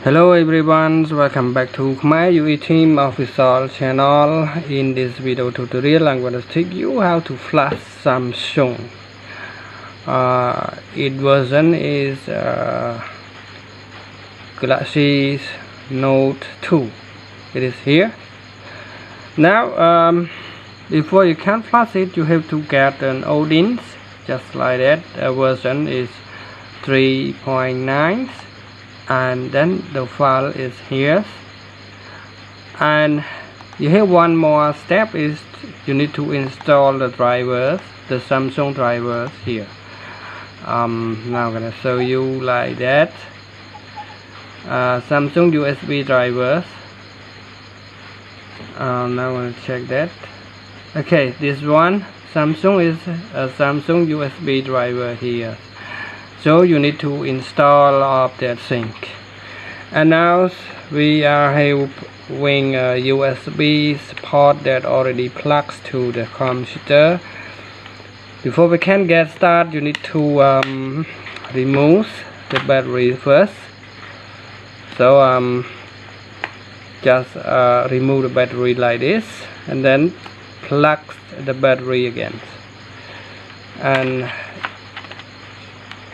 Hello everyone, welcome back to Khmerue Teams Official Channel. In this video tutorial, I'm going to teach you how to flash Samsung. Its version is Galaxy Note 2. It is here. Now, before you can flash it, you have to get an Odin, just like that. The version is 3.9. And then the file is here, and you have one more step is you need to install the drivers, the Samsung drivers here. Now I'm gonna show you like that. Samsung USB drivers. Now I'm gonna check that. Okay, this one Samsung is a Samsung USB driver here. So you need to install of that thing. And now we are having a USB port that already plugs to the computer. Before we can get started, you need to remove the battery first. So just remove the battery like this, and then plug the battery again, and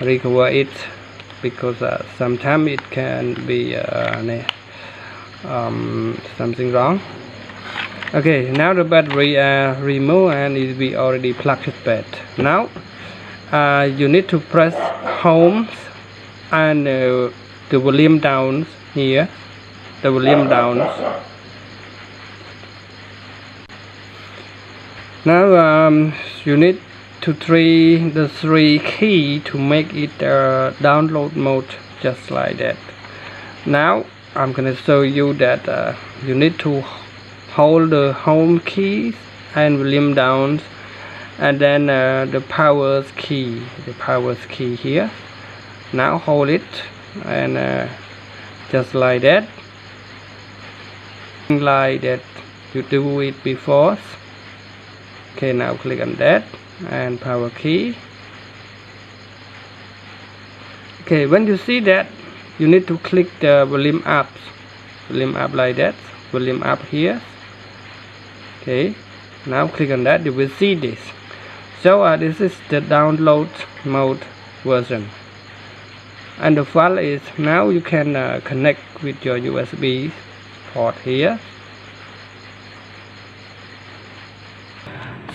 recover it, because sometimes it can be something wrong. Okay, now the battery removed and it will be already plugged back. Now you need to press home and the volume down here, the volume down. Now you need to the three key to make it download mode, just like that. Now I'm gonna show you that you need to hold the home key and volume down, and then the power key here. Now hold it, and just like that you do it before. Okay, now click on that and power key. Okay, when you see that, you need to click the volume up like that, volume up here. Okay, now click on that, you will see this. So this is the download mode version, and the file is, now you can connect with your USB port here.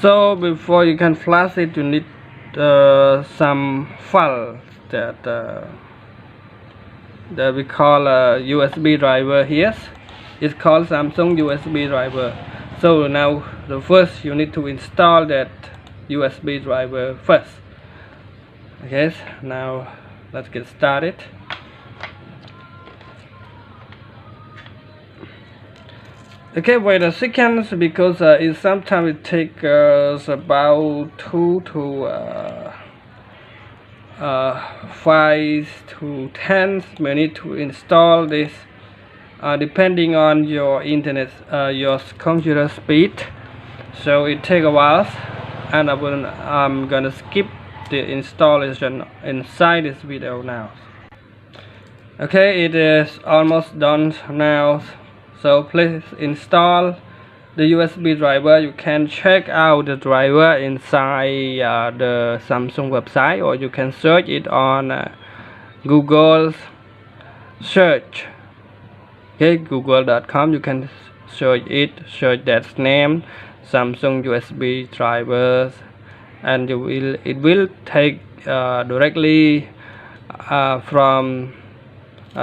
So before you can flash it, you need some file that we call USB driver here. It's called Samsung USB driver. So now the first you need to install that USB driver first. Okay, now let's get started. Okay, wait a second, because sometimes it takes about 2 to 5 to 10 minutes to install this, depending on your internet, your computer speed. So it takes a while, and I'm gonna skip the installation inside this video now. Okay, it is almost done now. So please install the USB driver. You can check out the driver inside the Samsung website, or you can search it on Google search. Okay, google.com. You can search that name, Samsung USB drivers, and it will take directly from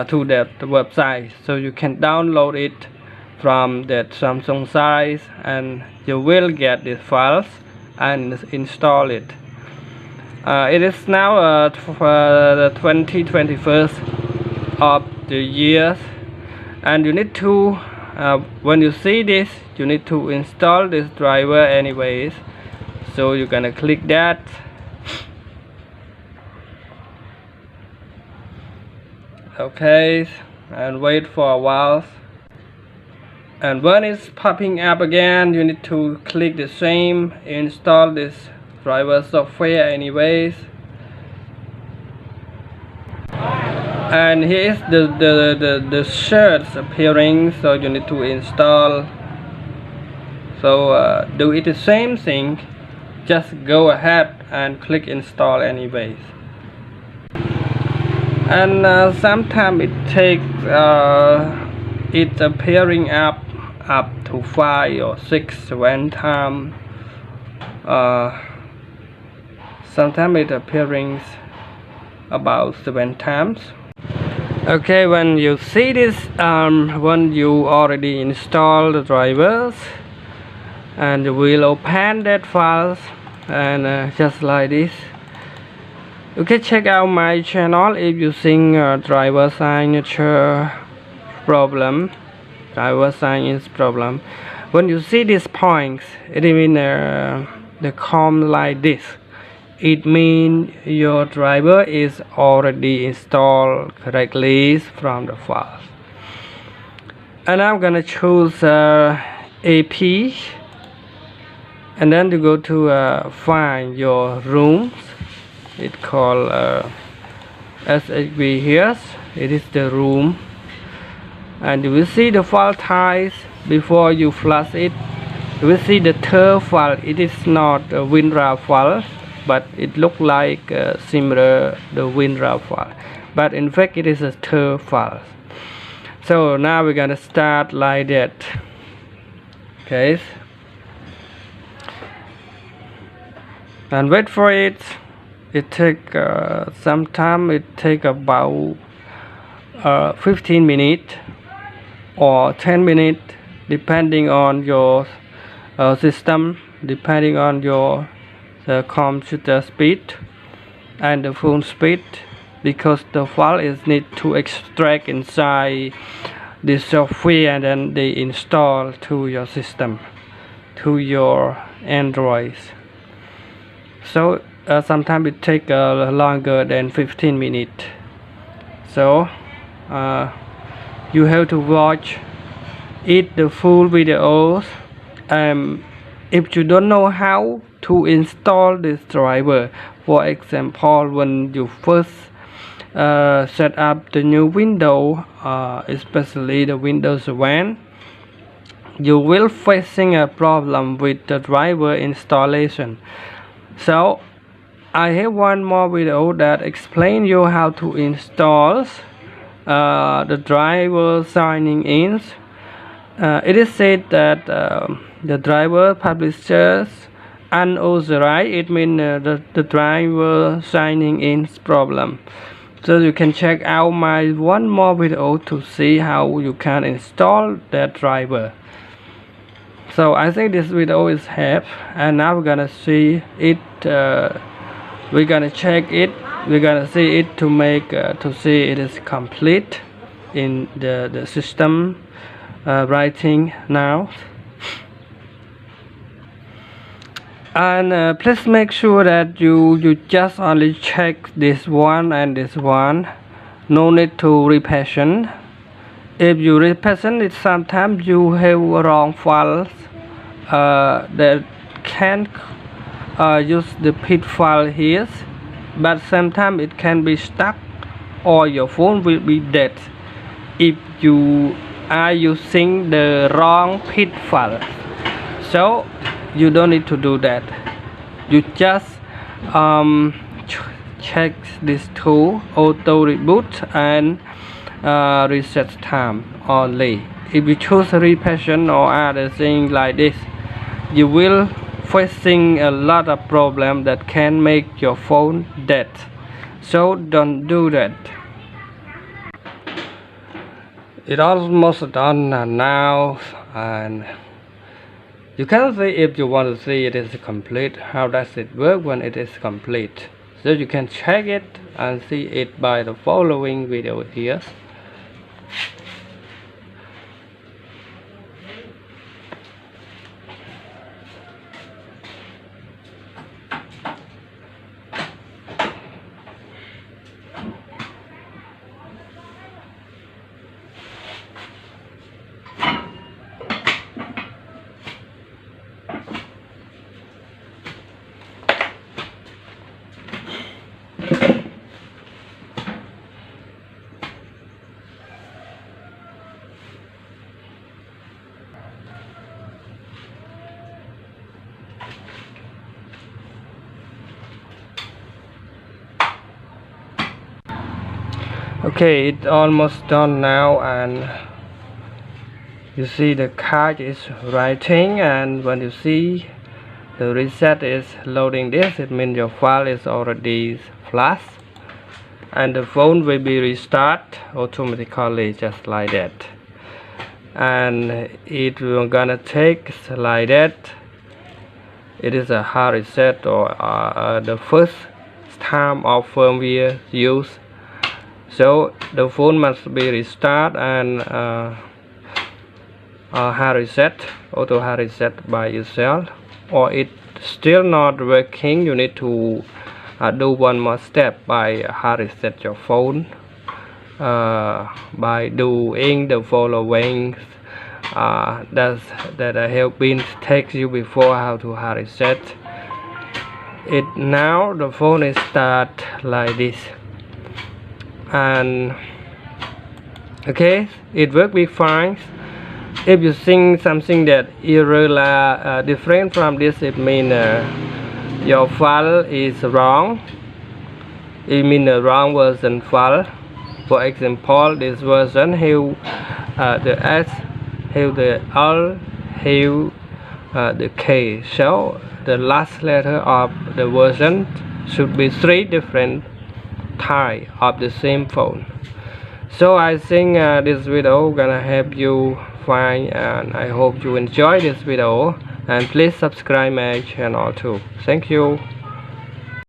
to that website. So you can download it from that Samsung site, and you will get these files and install it. It is now the 2021st of the year, and you need to when you see this, you need to install this driver anyways. So you're gonna click that. Okay, and wait for a while, and when it's popping up again, you need to click the same, install this driver software anyways. and here is the shirts appearing, so you need to install. So do it the same thing, just go ahead and click install anyways. And sometimes it takes it's appearing up to 5 or 6 7 times. Sometimes it appearing about 7 times. Okay, when you see this, when you already install the drivers, and you will open that files, and just like this. You can check out my channel if you think driver signature problem, driver sign is problem. When you see these points, it means they come like this. It means your driver is already installed correctly from the file. And I'm gonna choose AP, and then you go to find your rooms. It's called SHB here. It is the room, and you will see the file types before you flash it. You will see the TER file. It is not a WinRAR file, but it looks like similar the WinRAR file, but in fact it is a TER file. So now we're gonna start like that. Okay, and wait for it. It take some time. It take about 15 minutes or 10 minutes, depending on your system, depending on your computer speed and the phone speed, because the file is need to extract inside the software and then they install to your system, to your Android. So sometimes it take longer than 15 minutes. So you have to watch it the full videos. If you don't know how to install this driver, for example, when you first set up the new window, especially the Windows 7, you will facing a problem with the driver installation. So I have one more video that explain you how to install the driver signing in. It is said that the driver publishers unauthorized. It means the driver signing in problem. So you can check out my one more video to see how you can install that driver. So I think this video is help, and now we're gonna see it. We're gonna check it. We're gonna see it to make to see it is complete in the system writing now. And please make sure that you just only check this one and this one. No need to repassion. If you repassion it, sometimes you have wrong files that can't use the PID file here, but sometimes it can be stuck or your phone will be dead if you are using the wrong PID file. So you don't need to do that. You just check this tool, auto reboot and reset time only. If you choose repassion or other things like this, you will facing a lot of problems that can make your phone dead. So don't do that. It almost done now, and you can see if you want to see it is complete. How does it work when it is complete? So you can check it and see it by the following video here. Okay, it's almost done now, and you see the card is writing, and when you see the reset is loading this, it means your file is already flash, and the phone will be restart automatically just like that, and it will gonna take like that. It is a hard reset, or the first time of firmware use, so the phone must be restart and hard reset, auto hard reset by yourself, or it still not working. You need to do one more step by hard reset your phone by doing the following that I have been text you before how to hard reset it. Now the phone is start like this, and okay, it will be fine. If you think something that irregular different from this, it means your file is wrong. It means the wrong version file. For example, this version have the S, have the L, have the K. So the last letter of the version should be 3 different types of the same phone. So I think this video gonna help you find, and I hope you enjoy this video, and please subscribe my channel too. Thank you.